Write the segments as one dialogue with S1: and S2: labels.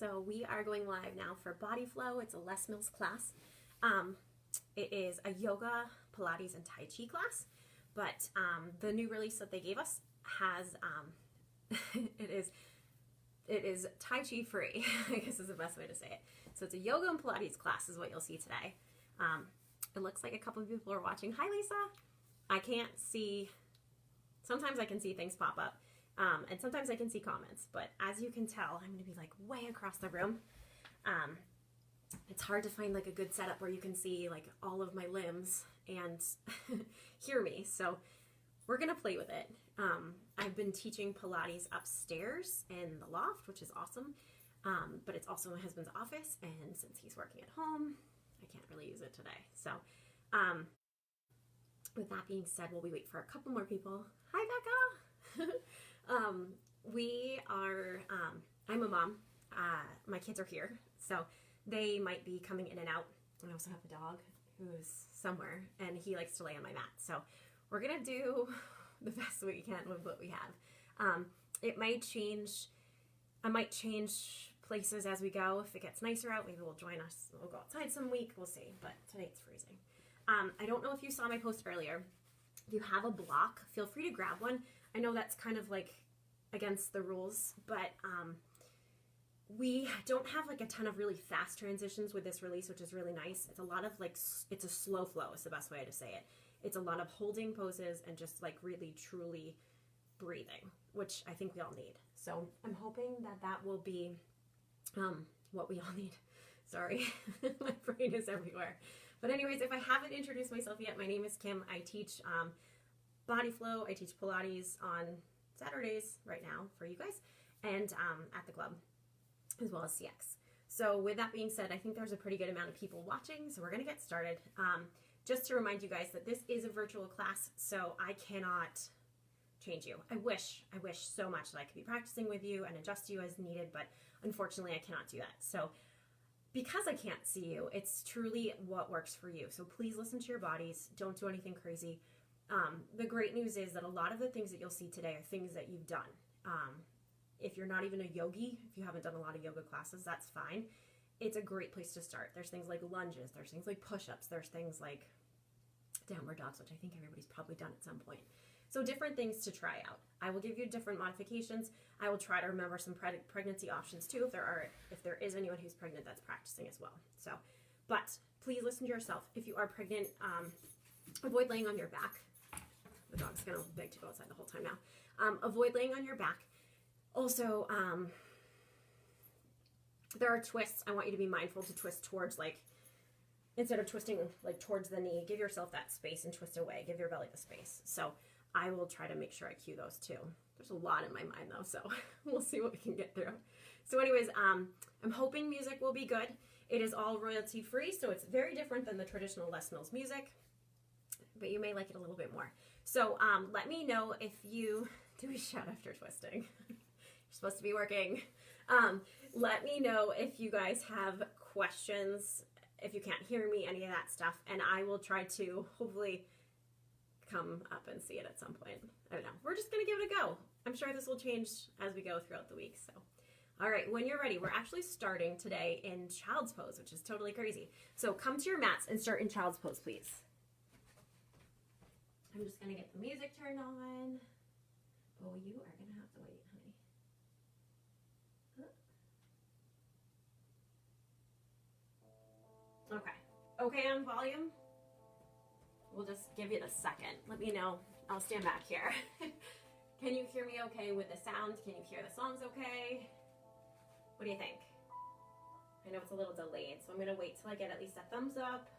S1: So we are going live now for BodyFlow. It's a Les Mills class. It is a yoga, Pilates, and Tai Chi class, but the new release that they gave us has, it is Tai Chi free, I guess is the best way to say it. So it's a yoga and Pilates class is what you'll see today. It looks like a couple of people are watching. Hi, Lisa. I can't see, sometimes I can see things pop up. And sometimes I can see comments, but as you can tell, I'm going to be like way across the room. It's hard to find like a good setup where you can see like all of my limbs and hear me. So we're going to play with it. I've been teaching Pilates upstairs in the loft, which is awesome. But it's also my husband's office. And since he's working at home, I can't really use it today. So, with that being said, while we wait for a couple more people. Hi, Becca. I'm a mom. My kids are here, so they might be coming in and out. I also have a dog who's somewhere, and he likes to lay on my mat. So we're going to do the best we can with what we have. It might change. I might change places as we go. If it gets nicer out, maybe we'll join us. We'll go outside some week. We'll see. But today it's freezing. I don't know if you saw my post earlier. If you have a block, feel free to grab one. I know that's kind of like against the rules, but we don't have like a ton of really fast transitions with this release, which is really nice. It's a lot of like, it's a slow flow is the best way to say it. It's a lot of holding poses and just like really truly breathing, which I think we all need. So I'm hoping that that will be what we all need. Sorry, my brain is everywhere. But anyways, if I haven't introduced myself yet, my name is Kim. I teach BodyFlow. I teach Pilates on Saturdays right now for you guys, and at the club, as well as CX. So with that being said, I think there's a pretty good amount of people watching, so we're going to get started. Just to remind you guys that this is a virtual class, so I cannot change you. I wish so much that I could be practicing with you and adjust you as needed, but unfortunately I cannot do that. So because I can't see you, it's truly what works for you. So please listen to your bodies. Don't do anything crazy. The great news is that a lot of the things that you'll see today are things that you've done. If you're not even a yogi, if you haven't done a lot of yoga classes, that's fine. It's a great place to start. There's things like lunges, there's things like push-ups, there's things like downward dogs, which I think everybody's probably done at some point. So different things to try out. I will give you different modifications. I will try to remember some pregnancy options too, if there is anyone who's pregnant that's practicing as well. So, but please listen to yourself. If you are pregnant, avoid laying on your back. The dog's gonna beg to go outside the whole time now. Avoid laying on your back. Also, there are twists. I want you to be mindful to twist towards, like, instead of twisting like towards the knee, give yourself that space and twist away. Give your belly the space. So I will try to make sure I cue those too. There's a lot in my mind though, so we'll see what we can get through. So anyways, I'm hoping music will be good. It is all royalty free, so it's very different than the traditional Les Mills music, but you may like it a little bit more. So let me know if you do a shout after twisting. You're supposed to be working. Let me know if you guys have questions, if you can't hear me, any of that stuff, and I will try to hopefully come up and see it at some point. I don't know. We're just going to give it a go. I'm sure this will change as we go throughout the week. So, all right, when you're ready, we're actually starting today in child's pose, which is totally crazy. So come to your mats and start in child's pose, please. I'm just going to get the music turned on. Oh, you are going to have to wait, honey. Okay. Okay on volume? We'll just give it a second. Let me know. I'll stand back here. Can you hear me okay with the sound? Can you hear the songs okay? What do you think? I know it's a little delayed, so I'm going to wait till I get at least a thumbs up,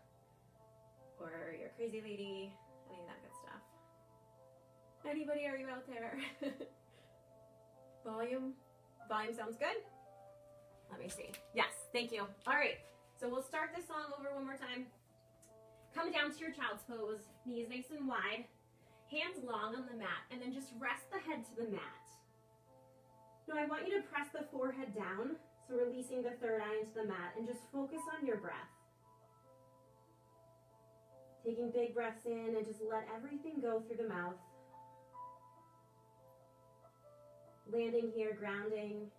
S1: or you're a crazy lady, any of that good stuff. Anybody, are you out there? Volume? Volume sounds good? Let me see. Yes, thank you. All right, so we'll start this song over one more time. Come down to your child's pose, knees nice and wide, hands long on the mat, and then just rest the head to the mat. Now I want you to press the forehead down, so releasing the third eye into the mat, and just focus on your breath. Taking big breaths in and just let everything go through the mouth. Landing here, grounding.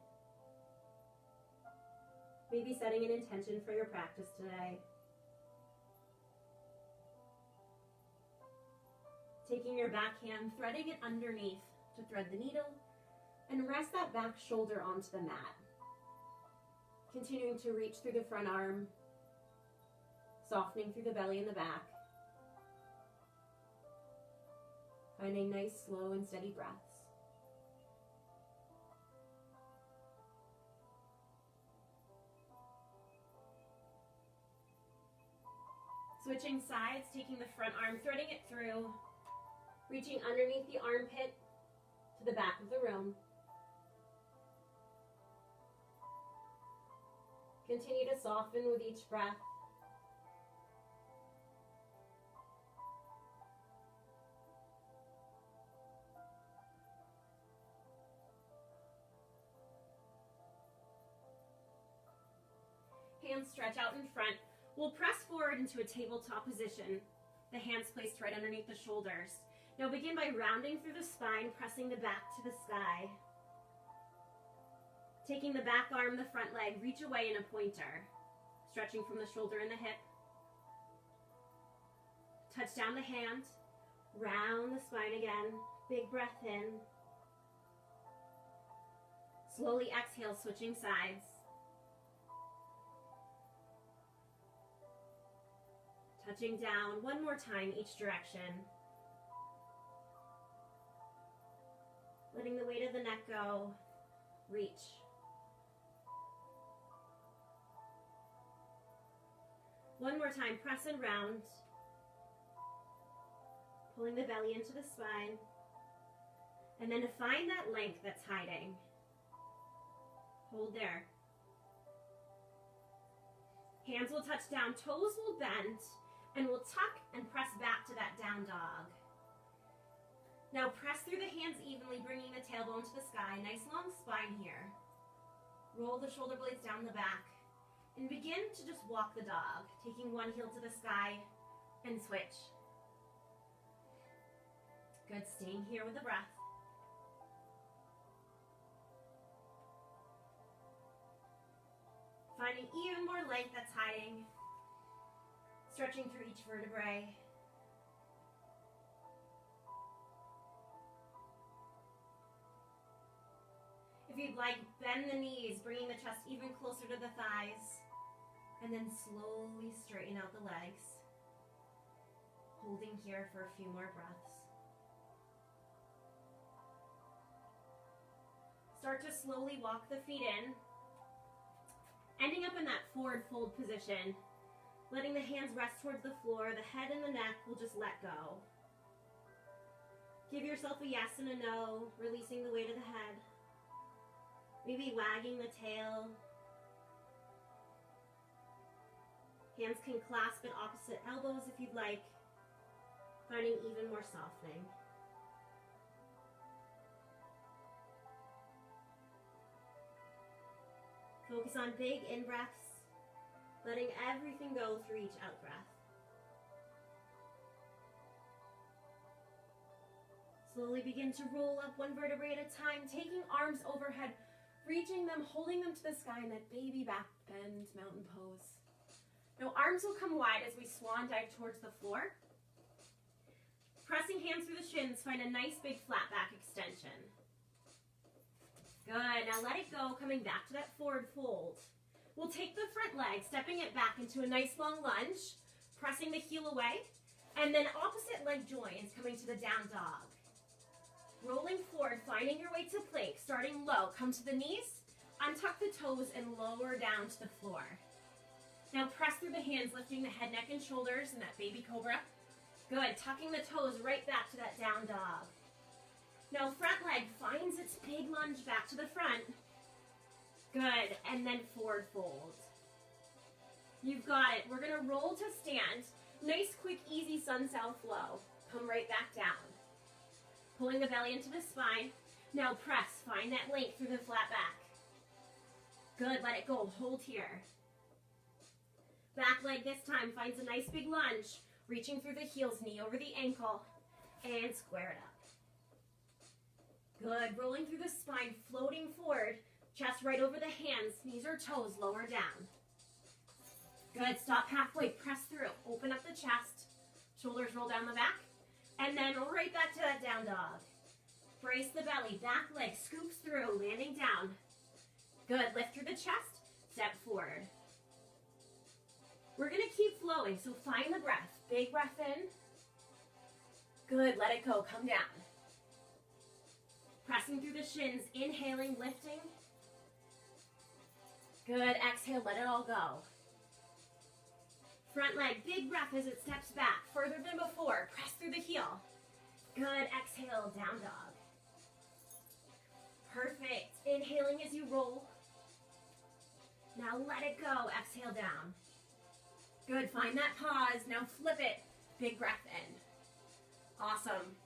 S1: Maybe setting an intention for your practice today. Taking your back hand, threading it underneath to thread the needle, and rest that back shoulder onto the mat. Continuing to reach through the front arm, softening through the belly and the back. Finding nice, slow, and steady breaths. Switching sides, taking the front arm, threading it through, reaching underneath the armpit to the back of the room. Continue to soften with each breath. Hands stretch out in front. We'll press forward into a tabletop position. The hands placed right underneath the shoulders. Now begin by rounding through the spine, pressing the back to the sky. Taking the back arm, the front leg, reach away in a pointer. Stretching from the shoulder and the hip. Touch down the hand. Round the spine again. Big breath in. Slowly exhale, switching sides. Touching down one more time each direction. Letting the weight of the neck go. Reach. One more time, press and round. Pulling the belly into the spine. And then to find that length that's hiding. Hold there. Hands will touch down, toes will bend, and we'll tuck and press back to that down dog. Now press through the hands evenly, bringing the tailbone to the sky. Nice long spine here. Roll the shoulder blades down the back. And begin to just walk the dog, taking one heel to the sky and switch. Good, staying here with the breath. Finding even more length that's hiding. Stretching through each vertebrae. If you'd like, bend the knees, bringing the chest even closer to the thighs. And then slowly straighten out the legs. Holding here for a few more breaths. Start to slowly walk the feet in. Ending up in that forward fold position. Letting the hands rest towards the floor. The head and the neck will just let go. Give yourself a yes and a no, releasing the weight of the head. Maybe wagging the tail. Hands can clasp at opposite elbows if you'd like, finding even more softening. Focus on big in-breaths, letting everything go through each out-breath. Slowly begin to roll up one vertebrae at a time, taking arms overhead, reaching them, holding them to the sky in that baby back bend mountain pose. Now arms will come wide as we swan dive towards the floor. Pressing hands through the shins, find a nice big flat back extension. Good, now let it go, coming back to that forward fold. We'll take the front leg, stepping it back into a nice long lunge, pressing the heel away, and then opposite leg joins, coming to the down dog. Rolling forward, finding your way to plank, starting low, come to the knees, untuck the toes, and lower down to the floor. Now press through the hands, lifting the head, neck, and shoulders in that baby cobra. Good, tucking the toes right back to that down dog. Now front leg finds its big lunge back to the front. Good, and then forward fold. You've got it. We're gonna roll to stand. Nice, quick, easy sun-south flow. Come right back down. Pulling the belly into the spine. Now press, find that length through the flat back. Good, let it go, hold here. Back leg this time finds a nice big lunge, reaching through the heels, knee over the ankle, and square it up. Good, rolling through the spine, floating forward, Chest right over the hands, knees or toes, lower down. Good, stop halfway, press through. Open up the chest, shoulders roll down the back, and then right back to that down dog. Brace the belly, back leg scoops through, landing down. Good, lift through the chest, step forward. We're gonna keep flowing, so find the breath. Big breath in. Good, let it go, come down. Pressing through the shins, inhaling, lifting. Good, exhale, let it all go. Front leg, big breath as it steps back, further than before. Press through the heel. Good, exhale, down dog. Perfect, inhaling as you roll. Now let it go, exhale down. Good, find that pause, now flip it. Big breath in. Awesome.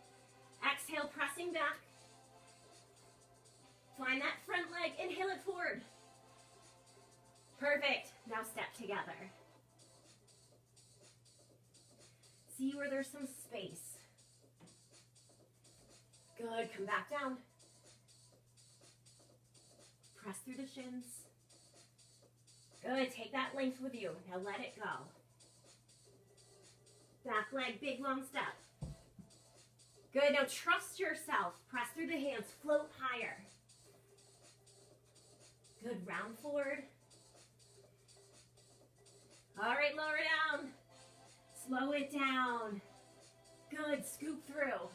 S1: Exhale, pressing back. Find that front leg, inhale it forward. Perfect, now step together. See where there's some space. Good, come back down. Press through the shins. Good, take that length with you. Now let it go. Back leg, big long step. Good, now trust yourself. Press through the hands, float higher. Good, round forward. All right, lower down. Slow it down. Good, scoop through.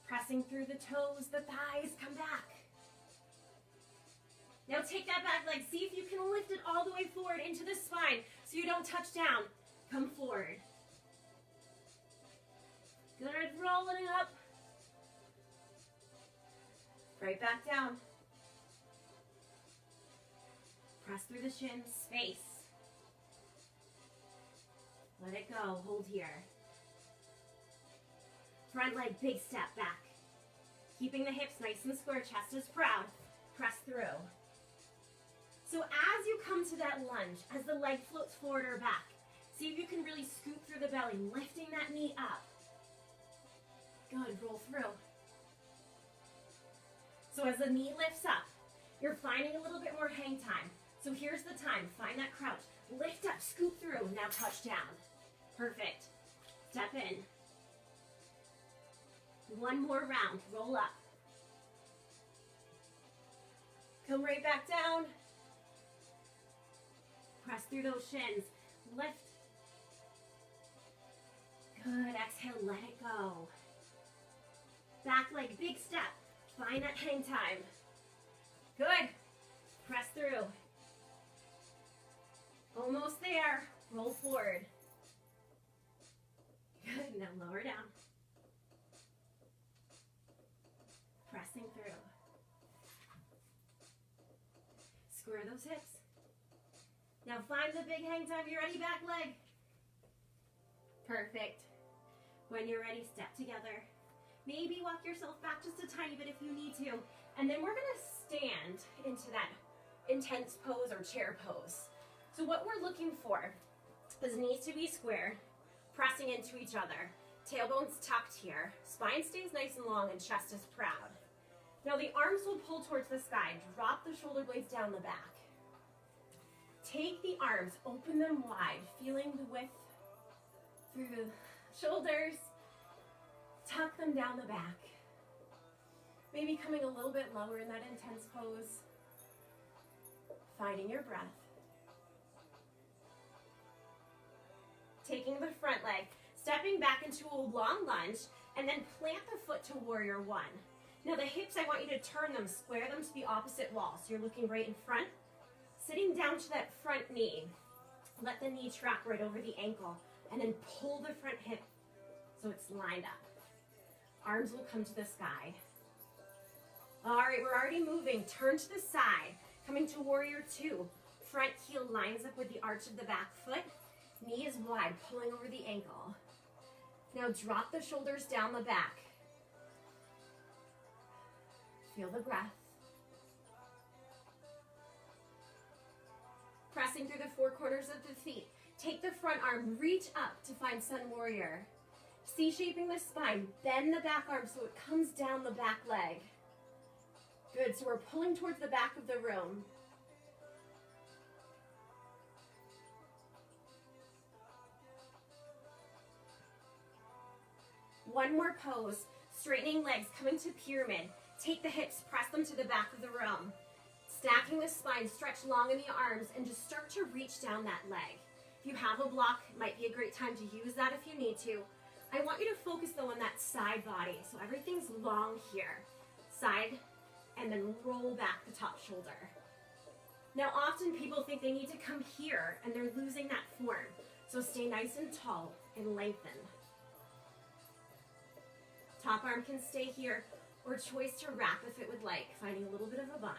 S1: Pressing through the toes, the thighs, come back. Now take that back leg. See if you can lift it all the way forward into the spine so you don't touch down. Come forward. Good, rolling it up. Right back down. Press through the shins, space. Let it go, hold here. Front leg, big step back. Keeping the hips nice and square, chest is proud. Press through. So as you come to that lunge, as the leg floats forward or back, see if you can really scoop through the belly, lifting that knee up. Good, roll through. So as the knee lifts up, you're finding a little bit more hang time. So here's the time, find that crouch. Lift up, scoop through, now touch down. Perfect. Step in. One more round, roll up. Come right back down. Press through those shins. Lift. Good, exhale, let it go. Back leg, big step. Find that hang time. Good. Press through. Almost there. Roll forward. Good, now lower down. Pressing through. Square those hips. Now find the big hang time. You ready, back leg? Perfect. When you're ready, step together. Maybe walk yourself back just a tiny bit if you need to. And then we're gonna stand into that intense pose or chair pose. So what we're looking for is knees to be square, pressing into each other. Tailbone's tucked here. Spine stays nice and long and chest is proud. Now the arms will pull towards the sky. Drop the shoulder blades down the back. Take the arms, open them wide, feeling the width through the shoulders. Tuck them down the back. Maybe coming a little bit lower in that intense pose. Finding your breath. Taking the front leg, stepping back into a long lunge, and then plant the foot to warrior one. Now the hips, I want you to turn them, square them to the opposite wall. So you're looking right in front, sitting down to that front knee. Let the knee track right over the ankle, and then pull the front hip so it's lined up. Arms will come to the sky. All right, we're already moving. Turn to the side, coming to warrior two. Front heel lines up with the arch of the back foot. Knee is wide, pulling over the ankle. Now drop the shoulders down the back. Feel the breath. Pressing through the four corners of the feet. Take the front arm, reach up to find sun warrior. C-shaping the spine, bend the back arm so it comes down the back leg. Good, so we're pulling towards the back of the room. One more pose, straightening legs, coming to pyramid. Take the hips, press them to the back of the room. Stacking the spine, stretch long in the arms, and just start to reach down that leg. If you have a block, it might be a great time to use that if you need to. I want you to focus though on that side body, so everything's long here. Side, and then roll back the top shoulder. Now often people think they need to come here, and they're losing that form. So stay nice and tall and lengthen. Top arm can stay here, or choice to wrap if it would like, finding a little bit of a bind.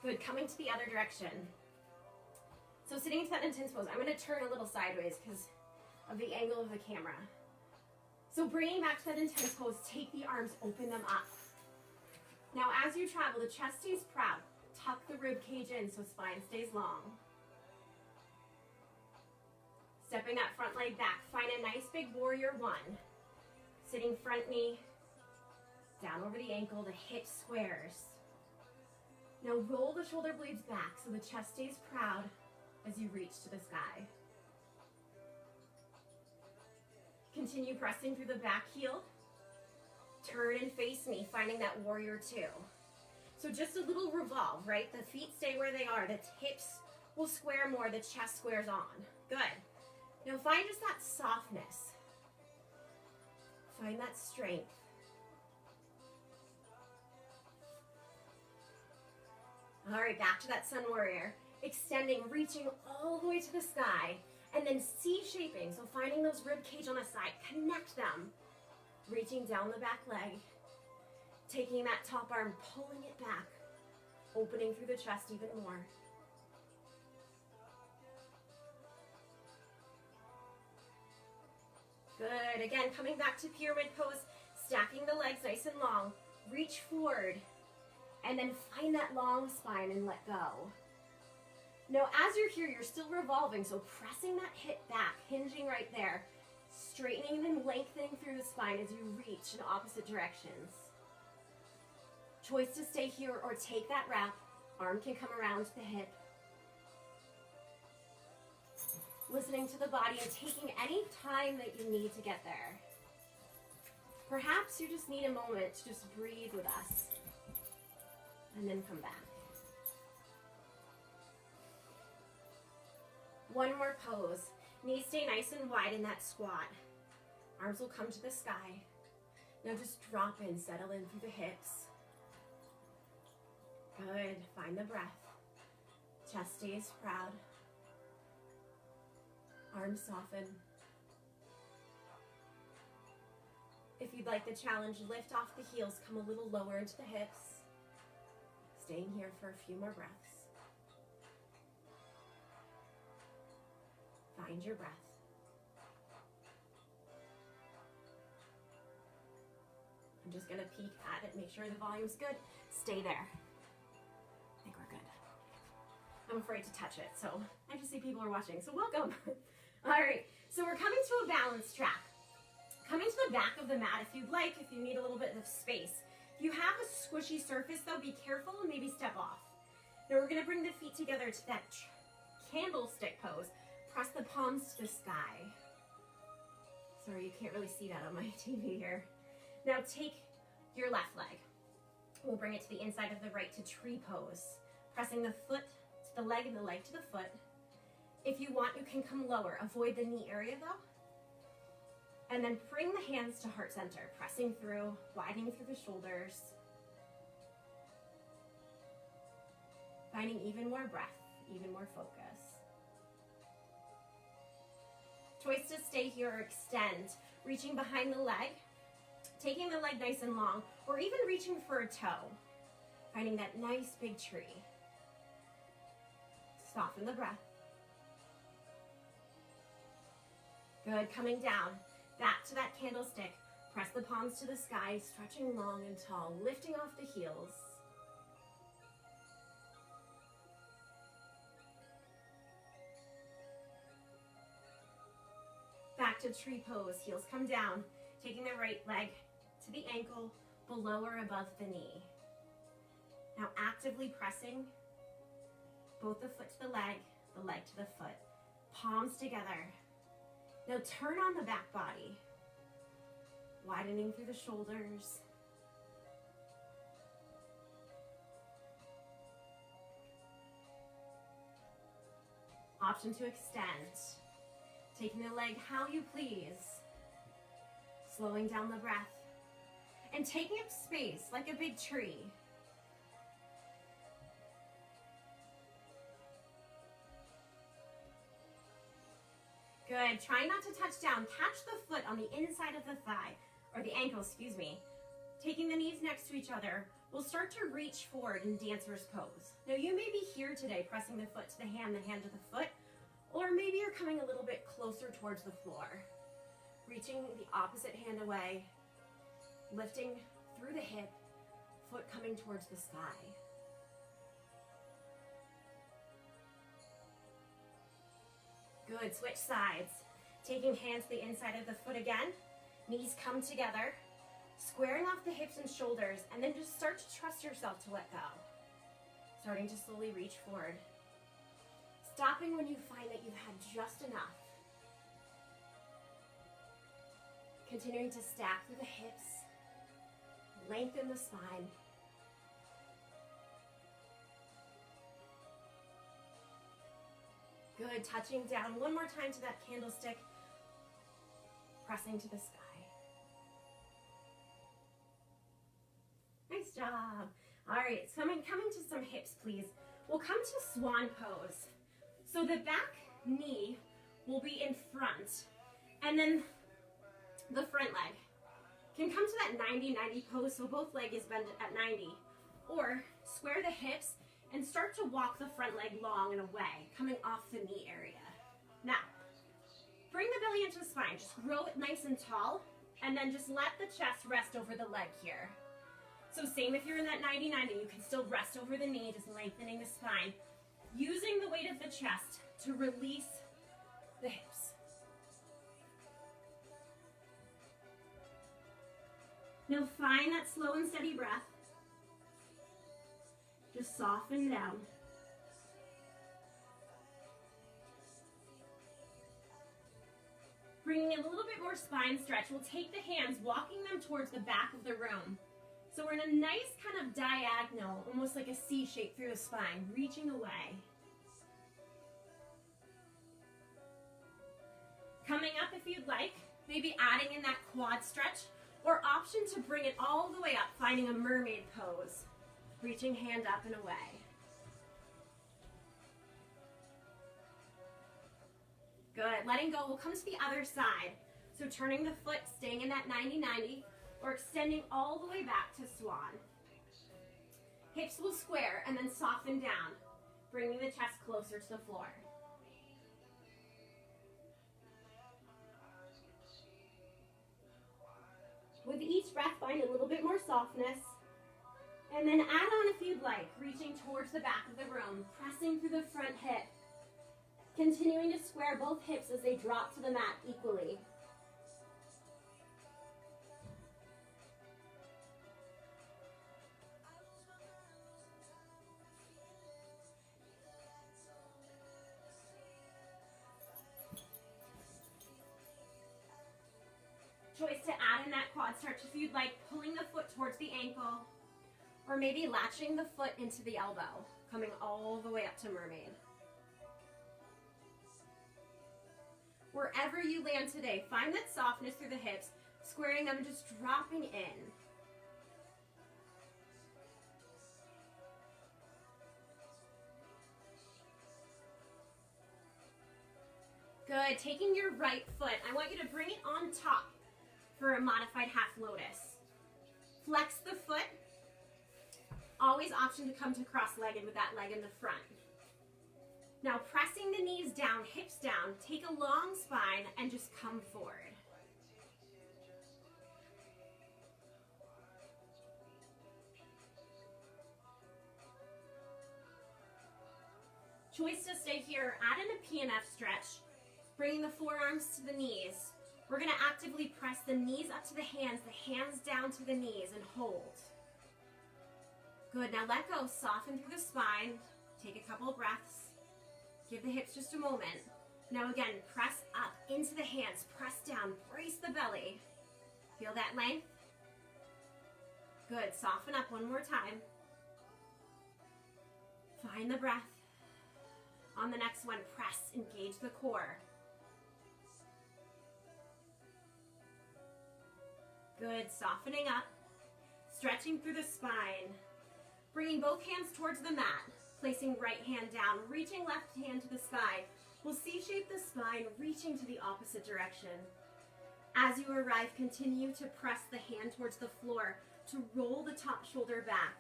S1: Good, coming to the other direction. So sitting into that intense pose, I'm going to turn a little sideways because of the angle of the camera. So bringing back to that intense pose, take the arms, open them up. Now as you travel, the chest stays proud. Tuck the rib cage in so spine stays long. Stepping that front leg back, find a nice big warrior one. Sitting front knee, down over the ankle, the hip squares. Now roll the shoulder blades back so the chest stays proud as you reach to the sky. Continue pressing through the back heel. Turn and face me, finding that warrior two. So just a little revolve, right? The feet stay where they are. The hips will square more, the chest squares on. Good. Now find just that softness. Find that strength. All right, back to that sun warrior. Extending, reaching all the way to the sky, and then C-shaping. So finding those rib cage on the side, connect them. Reaching down the back leg, taking that top arm, pulling it back, opening through the chest even more. Good, again, coming back to pyramid pose, stacking the legs nice and long, reach forward, and then find that long spine and let go. Now, as you're here, you're still revolving, so pressing that hip back, hinging right there, straightening and lengthening through the spine as you reach in opposite directions. Choice to stay here or take that wrap. Arm can come around to the hip. Listening to the body and taking any time that you need to get there. Perhaps you just need a moment to just breathe with us and then come back. One more pose. Knees stay nice and wide in that squat. Arms will come to the sky. Now just drop in, settle in through the hips. Good, find the breath. Chest stays proud. Arms soften. If you'd like the challenge, lift off the heels, come a little lower into the hips. Staying here for a few more breaths. Find your breath. I'm just going to peek at it, make sure the volume's good. Stay there. I think we're good. I'm afraid to touch it, so I just see people are watching, so welcome. All right, so we're coming to a balance track. Coming to the back of the mat if you'd like, if you need a little bit of space. If you have a squishy surface though, be careful and maybe step off. Now we're going to bring the feet together to that candlestick pose. Press the palms to the sky. Sorry, you can't really see that on my TV here. Now take your left leg. We'll bring it to the inside of the right to tree pose. Pressing the foot to the leg and the leg to the foot. If you want, you can come lower. Avoid the knee area though. And then bring the hands to heart center, pressing through, widening through the shoulders. Finding even more breath, even more focus. Choice to stay here or extend, reaching behind the leg, taking the leg nice and long, or even reaching for a toe. Finding that nice big tree. Soften the breath. Good, coming down. Back to that candlestick. Press the palms to the sky, stretching long and tall, lifting off the heels. to tree pose. Heels come down, taking the right leg to the ankle, below or above the knee. Now actively pressing both the foot to the leg to the foot. Palms together. Now turn on the back body, widening through the shoulders. Option to extend, taking the leg how you please, slowing down the breath, and taking up space like a big tree. Good. Try not to touch down. Catch the foot on the inside of the thigh, or the ankle, excuse me. Taking the knees next to each other, we'll start to reach forward in dancer's pose. Now you may be here today pressing the foot to the hand to the foot, or maybe you're coming a little bit closer towards the floor. Reaching the opposite hand away, lifting through the hip, foot coming towards the sky. Good, switch sides. Taking hands to the inside of the foot again. Knees come together, squaring off the hips and shoulders, and then just start to trust yourself to let go. Starting to slowly reach forward. Stopping when you find that you've had just enough. Continuing to stack through the hips, lengthen the spine. Good, touching down one more time to that candlestick, pressing to the sky. Nice job. All right, so coming to some hips, please. We'll come to swan pose. So the back knee will be in front, and then the front leg can come to that 90-90 pose, so both leg is bent at 90. Or square the hips and start to walk the front leg long and away, coming off the knee area. Now, bring the belly into the spine. Just grow it nice and tall, and then just let the chest rest over the leg here. So same if you're in that 90-90, you can still rest over the knee, just lengthening the spine, using the weight of the chest to release the hips. Now find that slow and steady breath. Just soften down. Bringing in a little bit more spine stretch, we'll take the hands, walking them towards the back of the room. So we're in a nice kind of diagonal, almost like a C shape through the spine, reaching away. Coming up if you'd like, maybe adding in that quad stretch, or option to bring it all the way up, finding a mermaid pose. Reaching hand up and away. Good, letting go. We'll come to the other side. So turning the foot, staying in that 90-90, or extending all the way back to swan. Hips will square and then soften down, bringing the chest closer to the floor. With each breath, find a little bit more softness. And then add on if you'd like, reaching towards the back of the room, pressing through the front hip. Continuing to square both hips as they drop to the mat equally. Choice to add in that quad stretch if you'd like, pulling the foot towards the ankle, or maybe latching the foot into the elbow, coming all the way up to mermaid. Wherever you land today, find that softness through the hips, squaring them, just dropping in. Good, taking your right foot, I want you to bring it on top for a modified half lotus. Flex the foot. Always option to come to cross-legged with that leg in the front. Now pressing the knees down, hips down, take a long spine and just come forward. Choice to stay here, add in a PNF stretch, bringing the forearms to the knees, We're going to actively press the knees up to the hands down to the knees, and hold. Good, now let go, soften through the spine, take a couple of breaths, give the hips just a moment. Now again, press up into the hands, press down, brace the belly. Feel that length? Good, soften up one more time. Find the breath. On the next one, press, engage the core. Good, softening up, stretching through the spine, bringing both hands towards the mat, placing right hand down, reaching left hand to the sky. We'll C-shape the spine, reaching to the opposite direction. As you arrive, continue to press the hand towards the floor to roll the top shoulder back.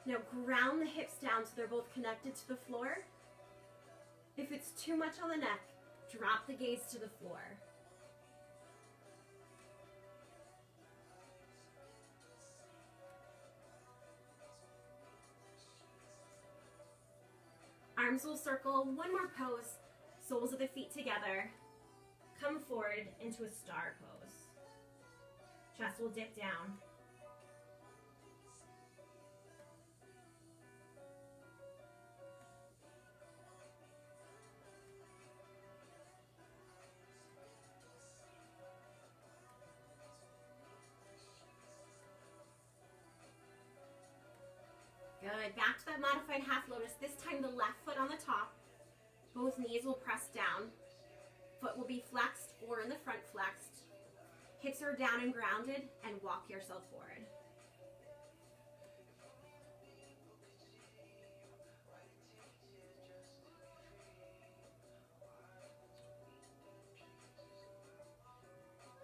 S1: Now ground the hips down so they're both connected to the floor. If it's too much on the neck, drop the gaze to the floor. Arms will circle, one more pose, soles of the feet together. Come forward into a star pose. Chest will dip down. Good, back to that modified half lotus. This time the left foot on the top. Both knees will press down. Foot will be flexed or in the front flexed. Hips are down and grounded, and walk yourself forward.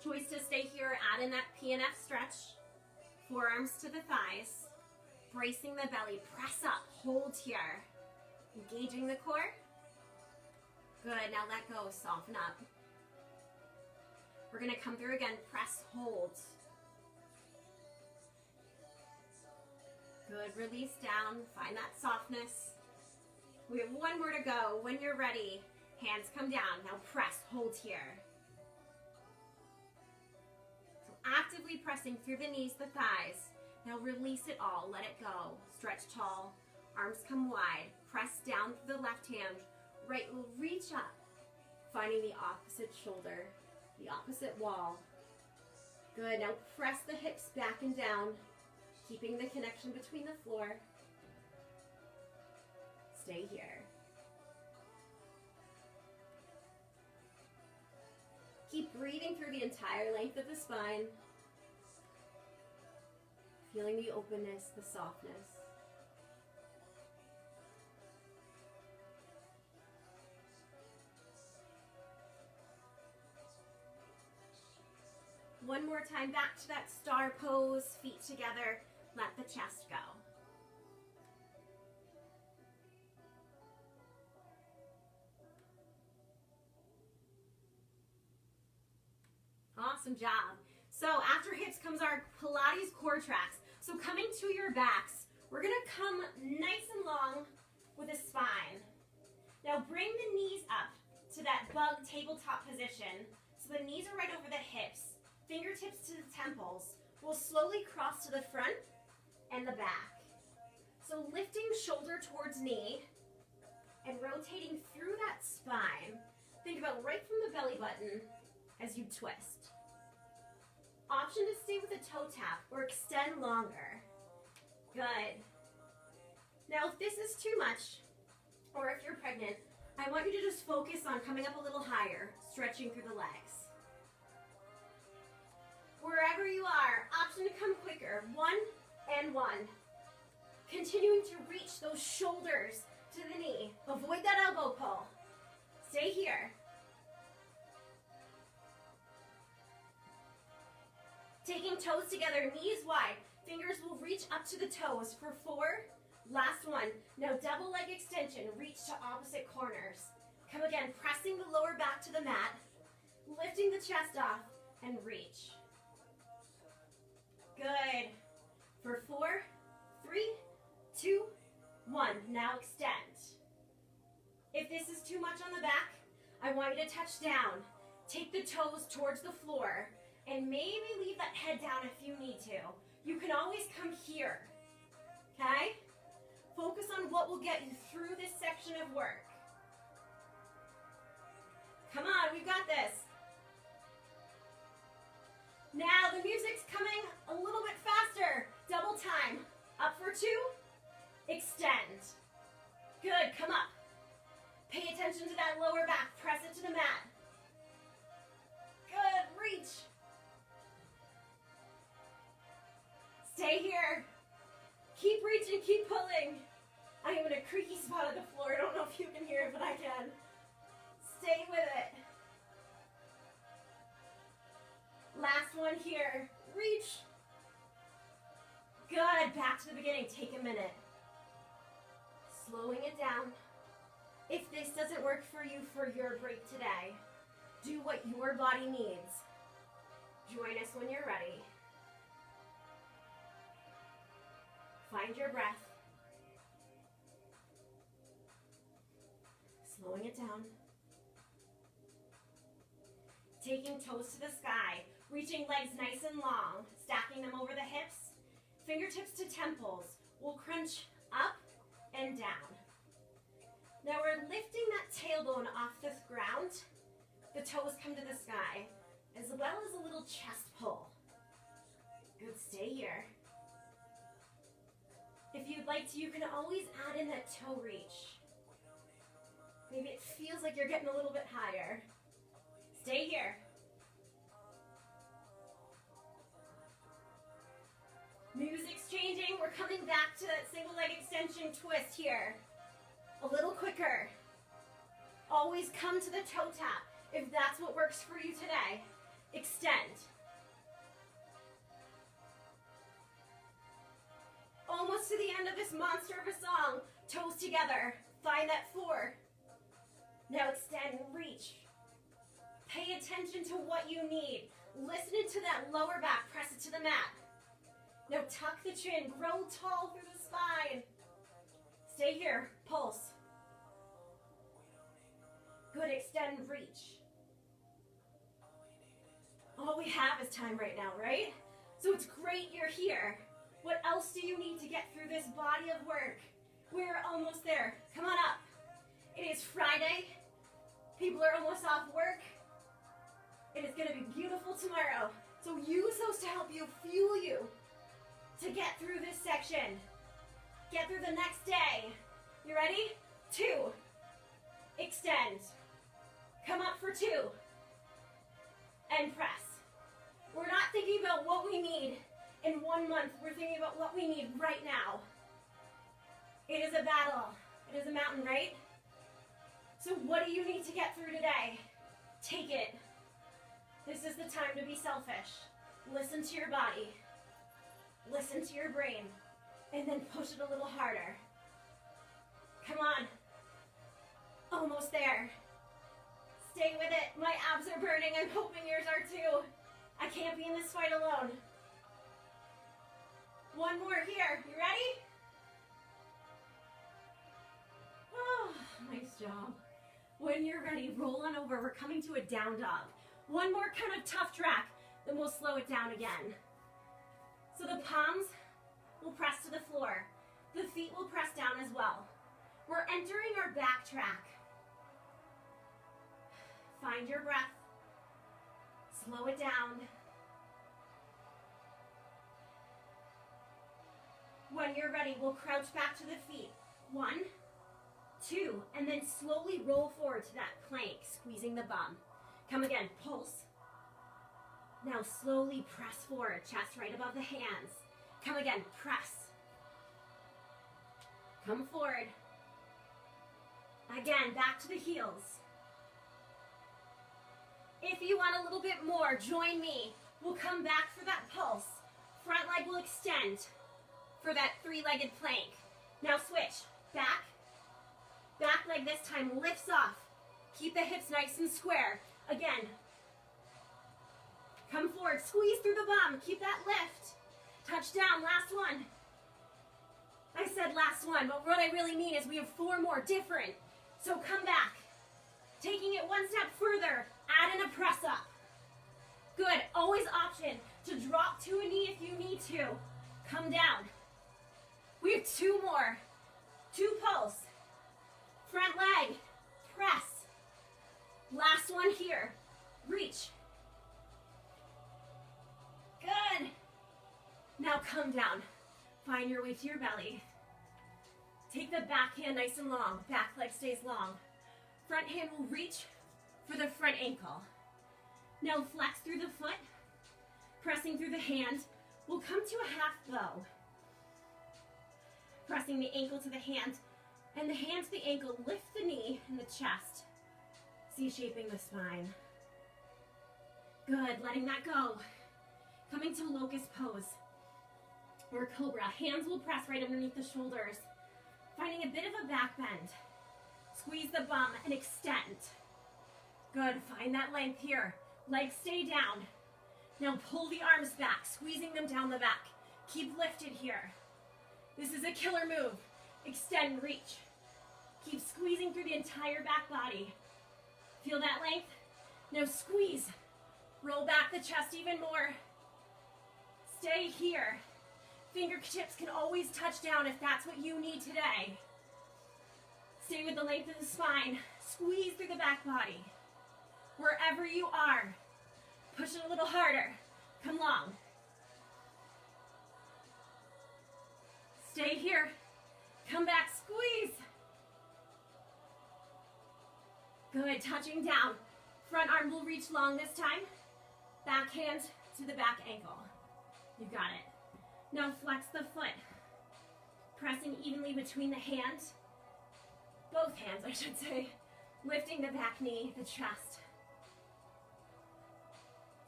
S1: Choice to stay here, add in that PNF stretch. Forearms to the thighs. Bracing the belly, press up, hold here. Engaging the core. Good, now let go, soften up. We're gonna come through again, press, hold. Good, release down, find that softness. We have one more to go. When you're ready, hands come down. Now press, hold here. So actively pressing through the knees, the thighs. Now release it all, let it go. Stretch tall, arms come wide. Press down through the left hand. Right will reach up, finding the opposite shoulder, the opposite wall. Good, now press the hips back and down, keeping the connection between the floor. Stay here. Keep breathing through the entire length of the spine. Feeling the openness, the softness. One more time, back to that star pose, feet together, let the chest go. Awesome job. So after hips comes our Pilates core tracks. So coming to your backs, we're gonna come nice and long with a spine. Now bring the knees up to that bug tabletop position. So the knees are right over the hips, fingertips to the temples. We'll slowly cross to the front and the back. So lifting shoulder towards knee and rotating through that spine. Think about right from the belly button as you twist. Option to stay with a toe tap or extend longer. Good. Now if this is too much, or if you're pregnant, I want you to just focus on coming up a little higher, stretching through the legs. Wherever you are, option to come quicker. 1 and 1. Continuing to reach those shoulders to the knee. Avoid that elbow pull. Stay here. Taking toes together, knees wide. Fingers will reach up to the toes for 4. Last one. Now double leg extension. Reach to opposite corners. Come again, pressing the lower back to the mat. Lifting the chest off and reach. Good. For 4, 3, 2, 1. Now extend. If this is too much on the back, I want you to touch down. Take the toes towards the floor and maybe leave that head down if you need to. You can always come here, okay? Focus on what will get you through this section of work. Come on, we've got this. Now the music's coming a little bit faster. Double time. Up for 2. Extend. Good, come up. Pay attention to that lower back. Press it to the mat. Good, reach. Stay here. Keep reaching, keep pulling. I am in a creaky spot on the floor. I don't know if you can hear it, but I can. Stay with it. Last one here. Reach. Good. Back to the beginning. Take a minute. Slowing it down. If this doesn't work for you for your break today, do what your body needs. Join us when you're ready. Find your breath. Slowing it down. Taking toes to the sky. Reaching legs nice and long. Stacking them over the hips. Fingertips to temples. We'll crunch up and down. Now we're lifting that tailbone off the ground. The toes come to the sky, as well as a little chest pull. Good, stay here. If you'd like to, you can always add in that toe reach. Maybe it feels like you're getting a little bit higher. Stay here. Music's changing. We're coming back to that single leg extension twist here. A little quicker. Always come to the toe tap if that's what works for you today. Extend. Almost to the end of this monster of a song. Toes together. Find that 4. Now extend and reach. Pay attention to what you need. Listen to that lower back. Press it to the mat. Now tuck the chin. Grow tall through the spine. Stay here. Pulse. Good. Extend, reach. All we have is time right now, right? So it's great you're here. What else do you need to get through this body of work? We're almost there. Come on up. It is Friday. People are almost off work. It is going to be beautiful tomorrow. So use those to help you, fuel you to get through this section. Get through the next day. You ready? 2. Extend. Come up for 2. And press. We're not thinking about what we need in 1 month. We're thinking about what we need right now. It is a battle. It is a mountain, right? So what do you need to get through today? Take it. This is the time to be selfish. Listen to your body. Listen to your brain. And then push it a little harder. Come on. Almost there. Stay with it. My abs are burning. I'm hoping yours are too. I can't be in this fight alone. 1 more here. You ready? Oh, nice job. When you're ready, roll on over. We're coming to a down dog. 1 more kind of tough track, then we'll slow it down again. So the palms will press to the floor. The feet will press down as well. We're entering our back track. Find your breath. Slow it down. When you're ready, we'll crouch back to the feet. 1, 2, and then slowly roll forward to that plank, squeezing the bum. Come again, pulse. Now slowly press forward, chest right above the hands. Come again, press. Come forward. Again, back to the heels. If you want a little bit more, join me. We'll come back for that pulse. Front leg will extend for that 3-legged plank. Now switch. Back. Back leg this time lifts off. Keep the hips nice and square. Again. Come forward. Squeeze through the bum. Keep that lift. Touch down. Last one. I said last one, but what I really mean is we have 4 more different. So come back. Taking it 1 step further. Add in a press up. option to drop to a knee if you need to. Come down. We have 2 more. 2 pulls. Front leg, press. Last one here. Reach. Good. Now come down. Find your way to your belly. Take the back hand nice and long. Back leg stays long. Front hand will reach for the front ankle. Now flex through the foot. Pressing through the hand. We'll come to a half bow. Pressing the ankle to the hand. And the hand to the ankle. Lift the knee and the chest. C-shaping the spine. Good. Letting that go. Coming to locust pose. Or cobra. Hands will press right underneath the shoulders. Finding a bit of a back bend. Squeeze the bum and extend. Good. Find that length here. Legs stay down. Now pull the arms back, squeezing them down the back. Keep lifted here. This is a killer move. Extend, reach. Keep squeezing through the entire back body. Feel that length? Now squeeze. Roll back the chest even more. Stay here. Fingertips can always touch down if that's what you need today. Stay with the length of the spine. Squeeze through the back body. Wherever you are, push it a little harder. Come long. Stay here. Come back, squeeze. Good, touching down. Front arm will reach long this time. Back hand to the back ankle. You got it. Now flex the foot. Pressing evenly between the hands. Both hands, I should say. Lifting the back knee, the chest.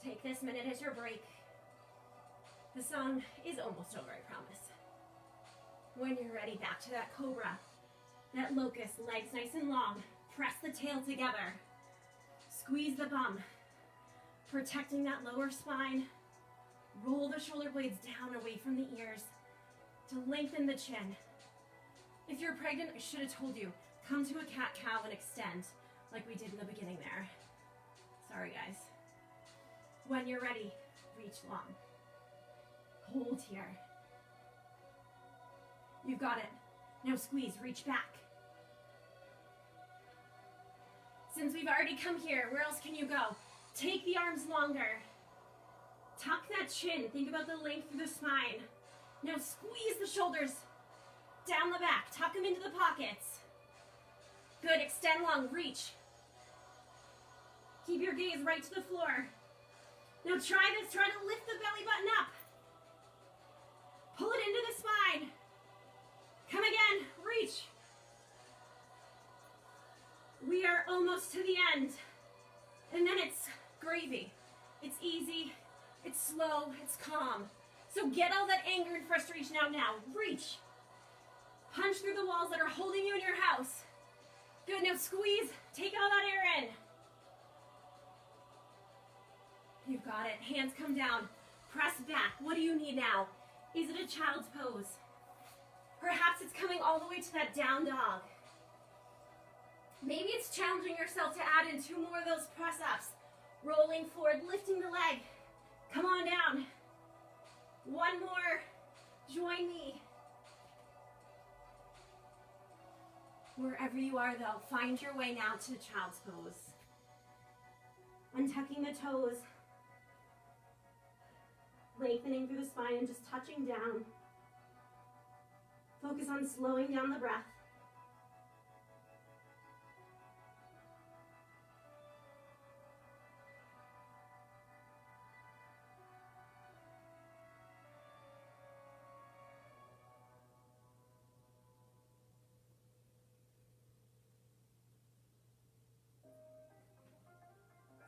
S1: Take this minute as your break. The song is almost over, I promise. When you're ready, back to that cobra. That locust, legs nice and long. Press the tail together. Squeeze the bum. Protecting that lower spine. Roll the shoulder blades down away from the ears to lengthen the chin. If you're pregnant, I should have told you, come to a cat-cow and extend like we did in the beginning there. Sorry, guys. When you're ready, reach long. Hold here. You've got it. Now squeeze, reach back. Since we've already come here, where else can you go? Take the arms longer. Tuck that chin. Think about the length through the spine. Now squeeze the shoulders down the back. Tuck them into the pockets. Good. Extend long. Reach. Keep your gaze right to the floor. Now try this. Try to lift the belly button up. Pull it into the spine. Come again. Reach. We are almost to the end. And then it's gravy. It's easy. It's slow. It's calm. So get all that anger and frustration out now. Reach. Punch through the walls that are holding you in your house. Good. Now squeeze. Take all that air in. You've got it. Hands come down. Press back. What do you need now? Is it a child's pose? Perhaps it's coming all the way to that down dog. Maybe it's challenging yourself to add in 2 more of those press-ups. Rolling forward, lifting the leg. Come on down. 1 more. Join me. Wherever you are, though, find your way now to child's pose. Untucking the toes. Lengthening through the spine and just touching down. Focus on slowing down the breath.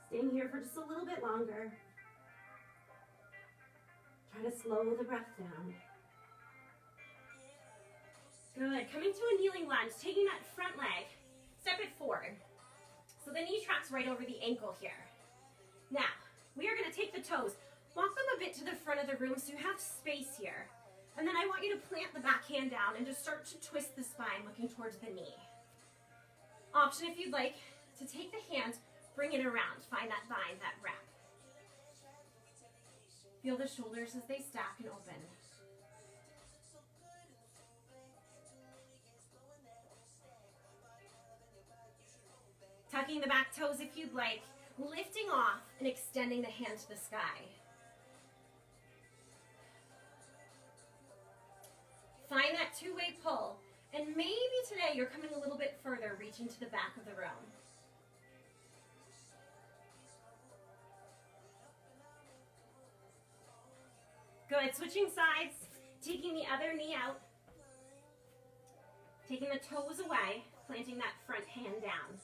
S1: Staying here for just a little bit longer. Try to slow the breath down. Good. Coming to a kneeling lunge, taking that front leg, step it forward. So the knee tracks right over the ankle here. Now, we are going to take the toes, walk them a bit to the front of the room so you have space here. And then I want you to plant the back hand down and just start to twist the spine looking towards the knee. Option if you'd like to take the hand, bring it around, find that bind, that wrap. Feel the shoulders as they stack and open. Tucking the back toes if you'd like, lifting off and extending the hand to the sky. Find that two-way pull, and maybe today you're coming a little bit further, reaching to the back of the room. Good, switching sides, taking the other knee out, taking the toes away, planting that front hand down.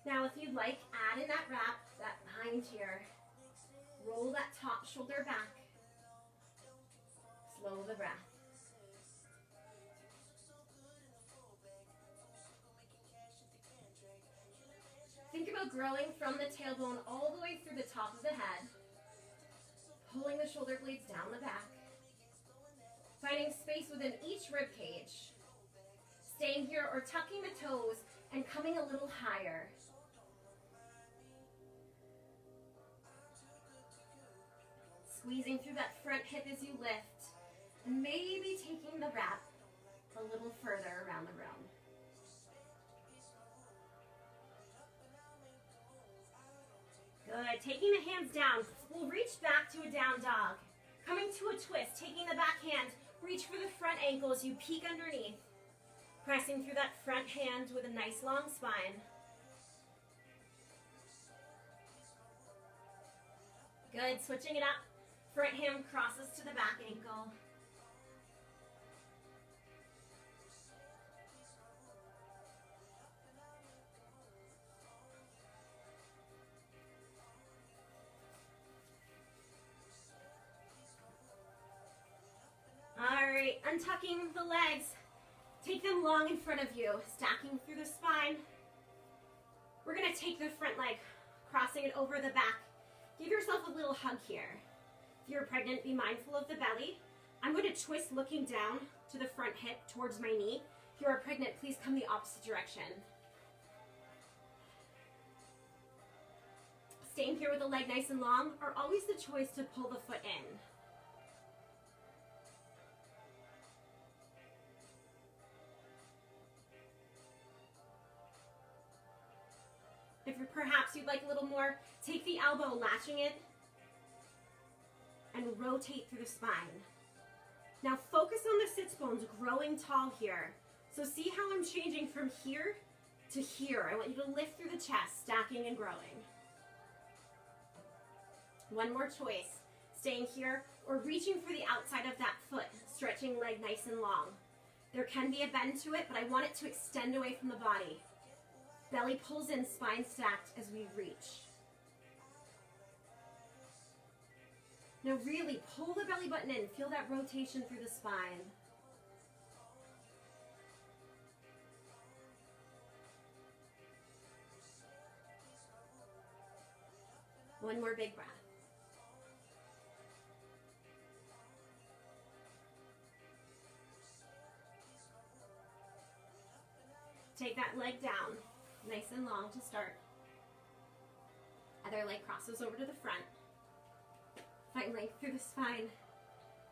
S1: Now, if you'd like, add in that wrap, that behind here. Roll that top shoulder back. Slow the breath. Think about growing from the tailbone all the way through the top of the head. Pulling the shoulder blades down the back. Finding space within each rib cage. Staying here or tucking the toes and coming a little higher. Squeezing through that front hip as you lift, and maybe taking the wrap a little further around the room. Good, taking the hands down, we'll reach back to a down dog. Coming to a twist, taking the back hand, reach for the front ankle as you peek underneath. Pressing through that front hand with a nice long spine. Good, switching it up. Front hand crosses to the back ankle. All right, untucking the legs. Take them long in front of you, stacking through the spine. We're gonna take the front leg, crossing it over the back. Give yourself a little hug here. If you're pregnant, be mindful of the belly. I'm going to twist looking down to the front hip towards my knee. If you are pregnant, please come the opposite direction. Staying here with the leg nice and long, or always the choice to pull the foot in. If perhaps you'd like a little more, take the elbow, latching it, and rotate through the spine. Now focus on the sits bones, growing tall here. So see how I'm changing from here to here. I want you to lift through the chest, stacking and growing. One more choice, staying here or reaching for the outside of that foot, stretching leg nice and long. There can be a bend to it, but I want it to extend away from the body. Belly pulls in, spine stacked as we reach. Now really pull the belly button in. Feel that rotation through the spine. One more big breath. Take that leg down, nice and long to start. Other leg crosses over to the front. Find length through the spine.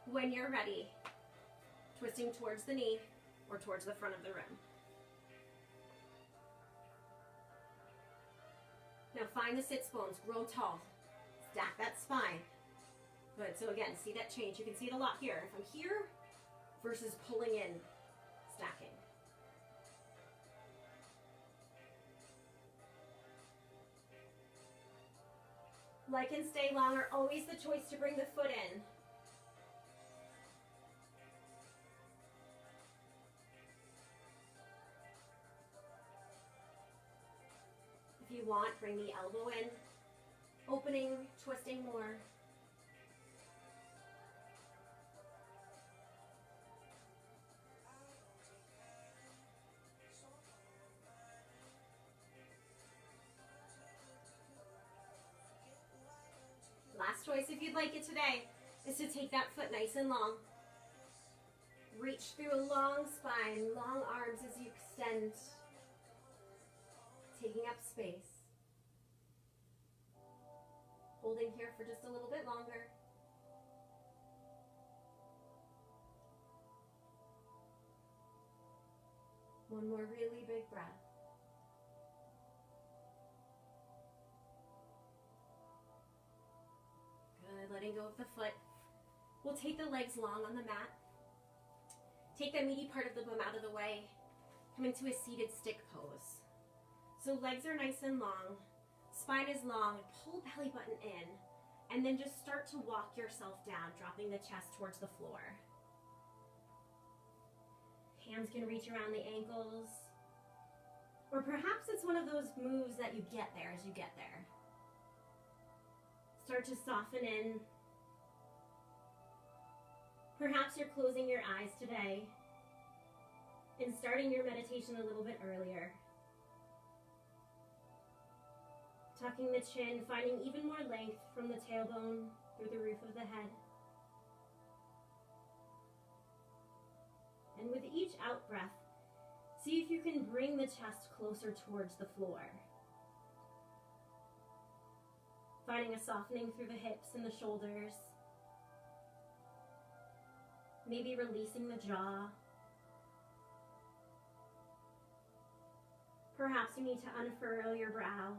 S1: When you're ready, twisting towards the knee or towards the front of the room. Now find the sits bones, grow tall. Stack that spine. Good, so again, see that change. You can see it a lot here. If I'm here versus pulling in, stacking. Leg can stay longer, always the choice to bring the foot in. If you want, bring the elbow in, opening, twisting more. Last choice, if you'd like it today, is to take that foot nice and long. Reach through a long spine, long arms as you extend, taking up space. Holding here for just a little bit longer. One more really big breath. Good, letting go of the foot. We'll take the legs long on the mat. Take the meaty part of the bum out of the way. Come into a seated stick pose. So legs are nice and long, spine is long, pull belly button in, and then just start to walk yourself down, dropping the chest towards the floor. Hands can reach around the ankles, or perhaps it's one of those moves that you get there as you get there. Start to soften in. Perhaps you're closing your eyes today and starting your meditation a little bit earlier. Tucking the chin, finding even more length from the tailbone through the roof of the head. And with each out breath, see if you can bring the chest closer towards the floor. Finding a softening through the hips and the shoulders. Maybe releasing the jaw. Perhaps you need to unfurl your brow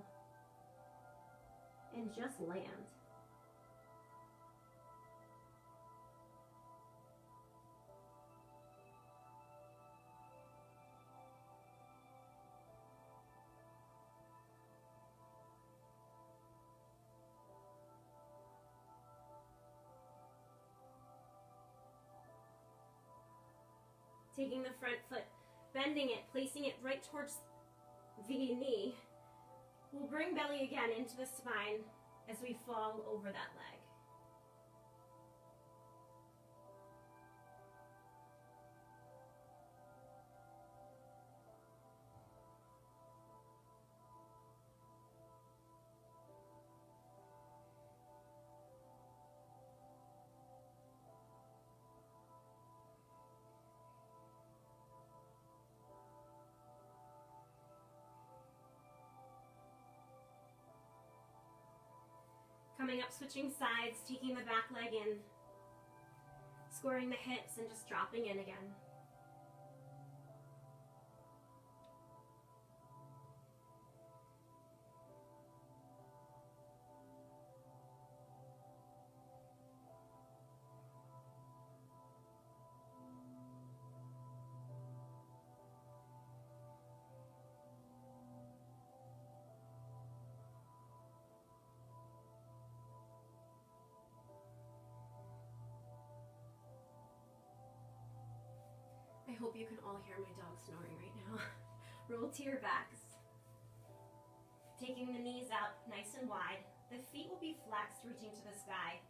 S1: and just land. Taking the front foot, bending it, placing it right towards the knee. We'll bring belly again into the spine as we fall over that leg. Coming up, switching sides, taking the back leg in, squaring the hips and just dropping in again. I hope you can all hear my dog snoring right now. Roll to your backs. Taking the knees out nice and wide. The feet will be flexed, reaching to the sky.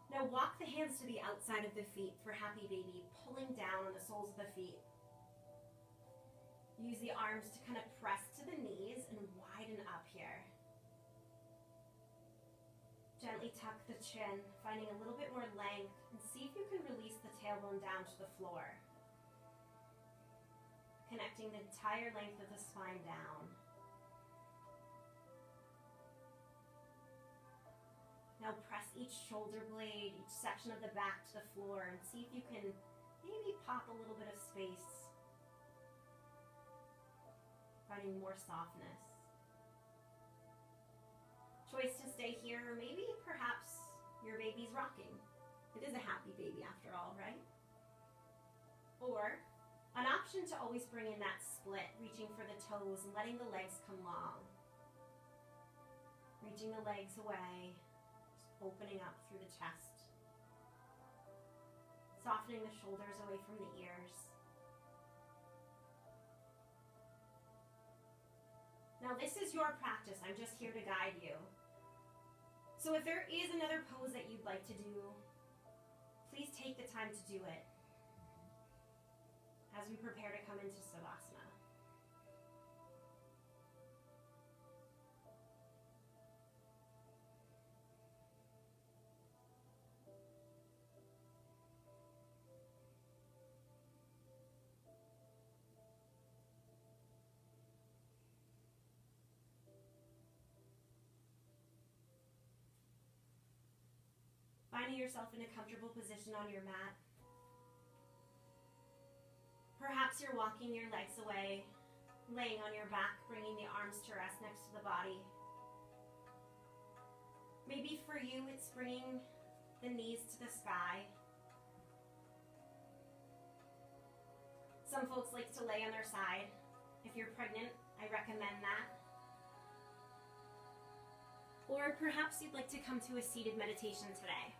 S1: Now walk the hands to the outside of the feet for happy baby, pulling down on the soles of the feet. Use the arms to kind of press to the knees and widen up here. Gently tuck the chin, finding a little bit more length, and see if you can release the tailbone down to the floor. Connecting the entire length of the spine down. Now press each shoulder blade, each section of the back to the floor, and see if you can maybe pop a little bit of space. Finding more softness. Choice to stay here, or maybe perhaps your baby's rocking. It is a happy baby after all, right? Or an option to always bring in that split, reaching for the toes and letting the legs come long. Reaching the legs away, just opening up through the chest. Softening the shoulders away from the ears. Now this is your practice, I'm just here to guide you. So if there is another pose that you'd like to do, please take the time to do it as we prepare to come into Savasana. Finding yourself in a comfortable position on your mat. Perhaps you're walking your legs away, laying on your back, bringing the arms to rest next to the body. Maybe for you, it's bringing the knees to the sky. Some folks like to lay on their side. If you're pregnant, I recommend that. Or perhaps you'd like to come to a seated meditation today.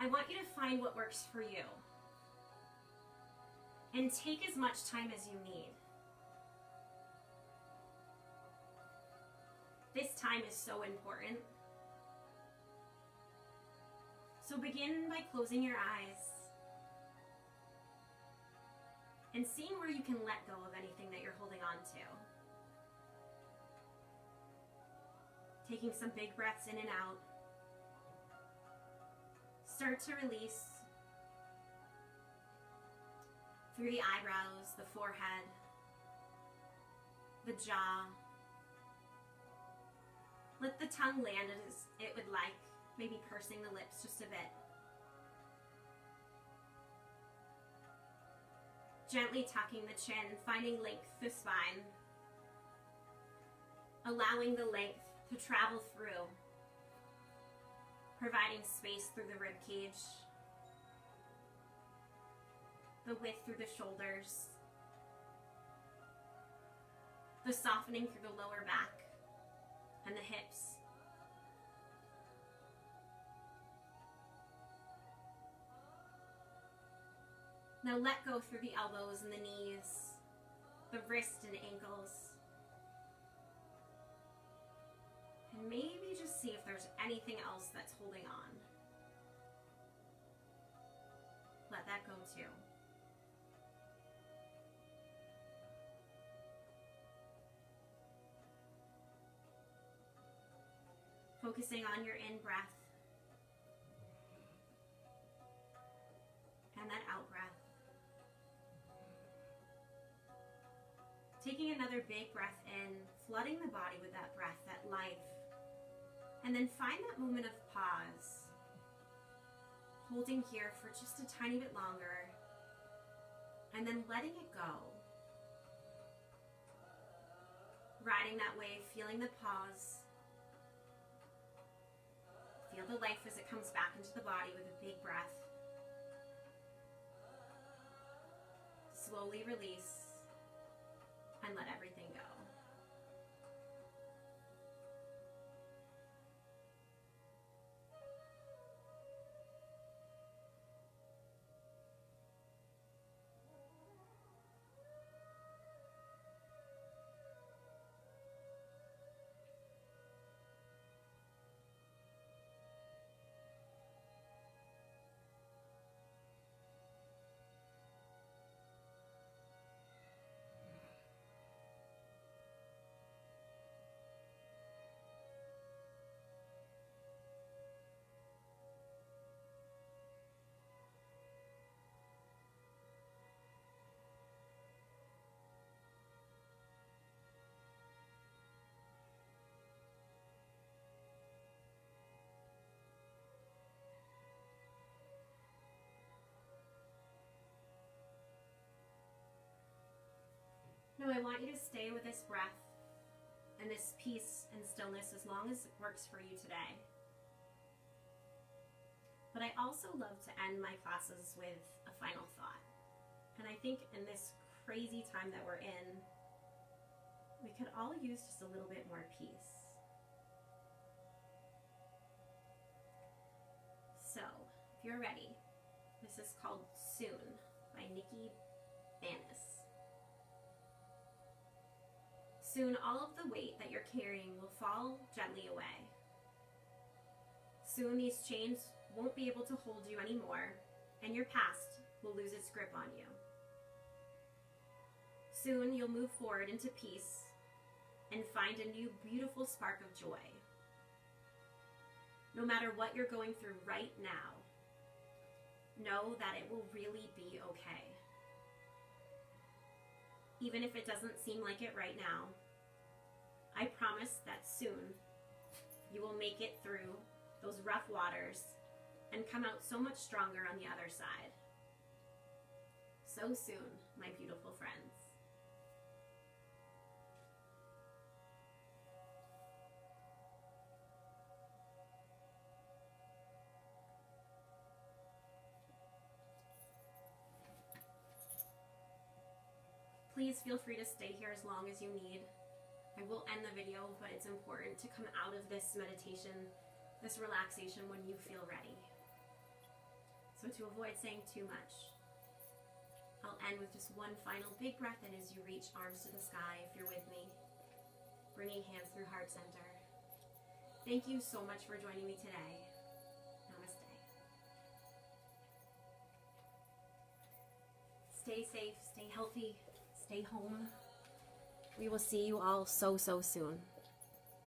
S1: I want you to find what works for you. And take as much time as you need. This time is so important. So begin by closing your eyes and seeing where you can let go of anything that you're holding on to. Taking some big breaths in and out. Start to release through the eyebrows, the forehead, the jaw. Let the tongue land as it would like, maybe pursing the lips just a bit. Gently tucking the chin, finding length through the spine. Allowing the length to travel through, providing space through the rib cage, the width through the shoulders, the softening through the lower back and the hips. Now let go through the elbows and the knees, the wrist and ankles. And maybe just see if there's anything else that's holding on. Let that go too. Focusing on your in-breath and that out-breath. Taking another big breath in, flooding the body with that breath, that life. And then find that moment of pause. Holding here for just a tiny bit longer. And then letting it go. Riding that wave, feeling the pause. Feel the life as it comes back into the body with a big breath. Slowly release and let everything go. No, I want you to stay with this breath and this peace and stillness as long as it works for you today. But I also love to end my classes with a final thought. And I think in this crazy time that we're in, we could all use just a little bit more peace. So, if you're ready, this is called Soon by Nikki Banis. Soon all of the weight that you're carrying will fall gently away. Soon these chains won't be able to hold you anymore, and your past will lose its grip on you. Soon you'll move forward into peace and find a new beautiful spark of joy. No matter what you're going through right now, know that it will really be okay. Even if it doesn't seem like it right now, I promise that soon you will make it through those rough waters and come out so much stronger on the other side. so soon, my beautiful friends. Please feel free to stay here as long as you need. I will end the video, but it's important to come out of this meditation, this relaxation, when you feel ready. So to avoid saying too much, I'll end with just one final big breath in as you reach arms to the sky if you're with me, bringing hands through heart center. Thank you so much for joining me today. Namaste. Stay safe, stay healthy, stay home. We will see you all so soon.